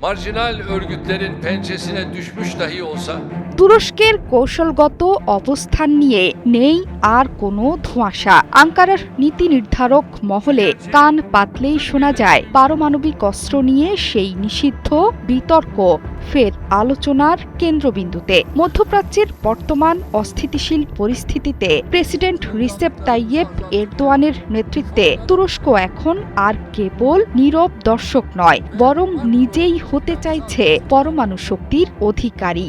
marjinal örgütlerin pençesine düşmüş dahi olsa তুরস্কের কৌশলগত অবস্থান নিয়ে নেই আর কোনো ধোঁয়াশা। আঙ্কারার নীতি নির্ধারক মহলে কান পাতলেই শোনা যায় পারমাণবিক অস্ত্র নিয়ে সেই নিষিদ্ধ বিতর্ক ফের আলোচনার কেন্দ্রবিন্দুতে। মধ্যপ্রাচ্যের বর্তমান অস্থিতিশীল পরিস্থিতিতে প্রেসিডেন্ট রিসেপ তাইয়েপ এরদোয়ানের নেতৃত্বে তুরস্ক এখন আর কেবল নীরব দর্শক নয়, বরং নিজেই হতে চাইছে পরমাণু শক্তির অধিকারী।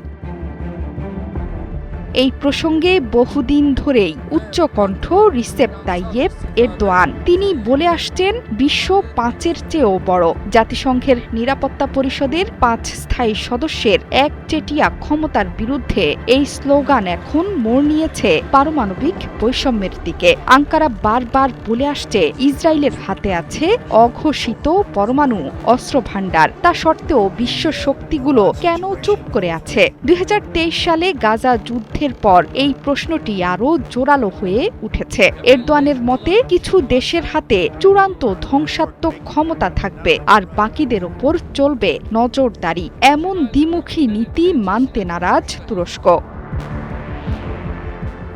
এই প্রসঙ্গে বহুদিন ধরেই উচ্চকণ্ঠ রিসেপ তাইয়েপ এরদোয়ান। তিনি বলে আসছেন, বিশ্ব ৫-এর চেয়েও বড়। জাতিসংঘের নিরাপত্তা পরিষদের ৫ স্থায়ী সদস্যের একচেটিয়া ক্ষমতার বিরুদ্ধে এই স্লোগান এখন মোড় নিয়েছে পারমাণবিক বৈষম্যের দিকে। আঙ্কারা বারবার বলে আসছে, ইসরায়েলের হাতে আছে অঘোষিত পরমাণু অস্ত্র ভাণ্ডার। তা সত্ত্বেও বিশ্ব শক্তিগুলো কেন চুপ করে আছে? ২০২৩ সালে গাজা যুদ্ধের পর এই প্রশ্নটি আরও জোরালো হয়ে উঠেছে। এরদোয়ানের মতে, কিছু দেশের হাতে চূড়ান্ত ধ্বংসাত্মক ক্ষমতা থাকবে আর বাকিদের ওপর চলবে নজরদারি। এমন দ্বিমুখী নীতি মানতে নারাজ তুরস্ক।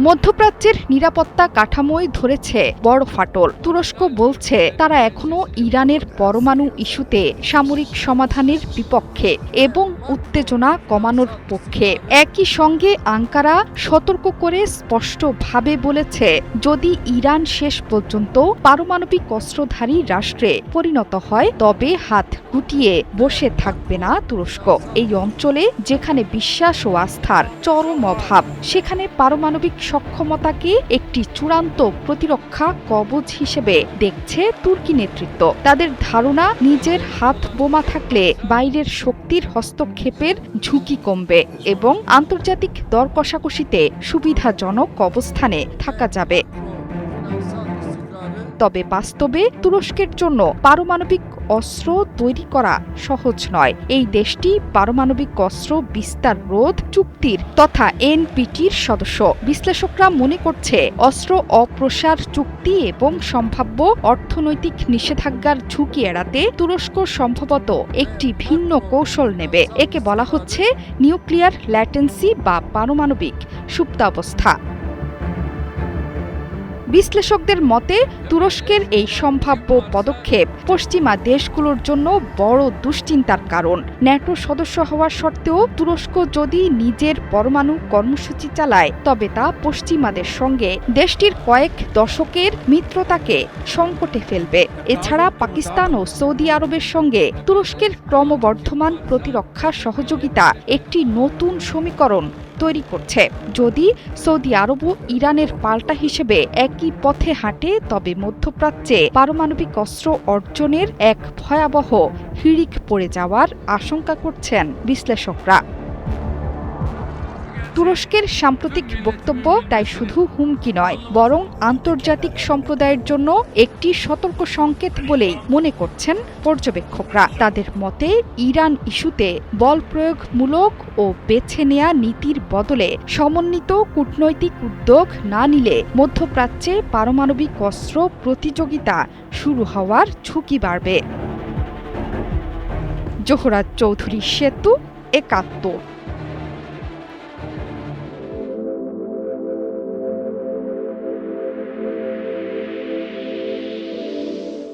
মধ্যপ্রাচ্যের নিরাপত্তা কাঠামোয় ধরেছে বড় ফাটল। তুরস্ক বলছে তারা এখনো ইরানের পরমাণু ইস্যুতে সামরিক সমাধানের বিপক্ষে এবং উত্তেজনা কমানোর পক্ষে। একই সঙ্গে আঙ্কারা সতর্ক করে স্পষ্টভাবে বলেছে, যদি ইরান শেষ পর্যন্ত পারমাণবিক অস্ত্রধারী রাষ্ট্রে পরিণত হয়, তবে হাত গুটিয়ে বসে থাকবে না তুরস্ক। এই অঞ্চলে যেখানে বিশ্বাস ও আস্থার চরম অভাব, সেখানে পারমাণবিক সক্ষমতাকে একটি চূড়ান্ত প্রতিরক্ষা কবচ হিসেবে দেখছে তুর্কি নেতৃত্ব। তাদের ধারণা, নিজের হাত বোমা থাকলে বাইরের শক্তির হস্তক্ষেপের ঝুঁকি কমবে এবং আন্তর্জাতিক দর কষাকষিতে সুবিধাজনক অবস্থানে থাকা যাবে। তবে বাস্তবে তুরস্কের জন্য পারমাণবিক অস্ত্র তৈরি করা সহজ নয়। এই দেশটি পারমাণবিক অস্ত্র বিস্তার রোধ চুক্তির তথা এনপিটির সদস্য। বিশ্লেষকরা মনে করছে, অস্ত্র অপ্রসার চুক্তি এবং সম্ভাব্য অর্থনৈতিক নিষেধাজ্ঞার ঝুঁকি এড়াতে তুরস্ক সম্ভবত একটি ভিন্ন কৌশল নেবে। একে বলা হচ্ছে নিউক্লিয়ার ল্যাটেন্সি বা পারমাণবিক সুপ্তাবস্থা। বিশ্লেষকদের মতে, তুরস্কের এই সম্ভাব্য পদক্ষেপ পশ্চিমা দেশগুলোর জন্য বড় দুশ্চিন্তার কারণ। ন্যাটো সদস্য হওয়ার সত্ত্বেও তুরস্ক যদি নিজের পরমাণু কর্মসূচি চালায়, তবে তা পশ্চিমাদের সঙ্গে দেশটির কয়েক দশকের মিত্রতাকে সংকটে ফেলবে। এছাড়া পাকিস্তান ও সৌদি আরবের সঙ্গে তুরস্কের ক্রমবর্ধমান প্রতিরক্ষা সহযোগিতা একটি নতুন সমীকরণ তৈরি করছে। যদি সৌদি আরব ও ইরানের পাল্টা হিসেবে একই পথে হাঁটে, তবে মধ্যপ্রাচ্যে পারমাণবিক অস্ত্র অর্জনের এক ভয়াবহ হিড়িক পড়ে যাওয়ার আশঙ্কা করছেন বিশ্লেষকরা। তুরস্কের সাম্প্রতিক বক্তব্য তাই শুধু হুমকি নয়, বরং আন্তর্জাতিক সম্প্রদায়ের জন্য একটি সতর্ক সংকেত বলেই মনে করছেন পর্যবেক্ষকরা। তাদের মতে, ইরান ইস্যুতে বল প্রয়োগমূলক ও বেছে নেয়া নীতির বদলে সমন্বিত কূটনৈতিক উদ্যোগ না নিলে মধ্যপ্রাচ্যে পারমাণবিক অস্ত্র প্রতিযোগিতা শুরু হওয়ার ঝুঁকি বাড়বে। জোহরা চৌধুরী সেতু, ৭১।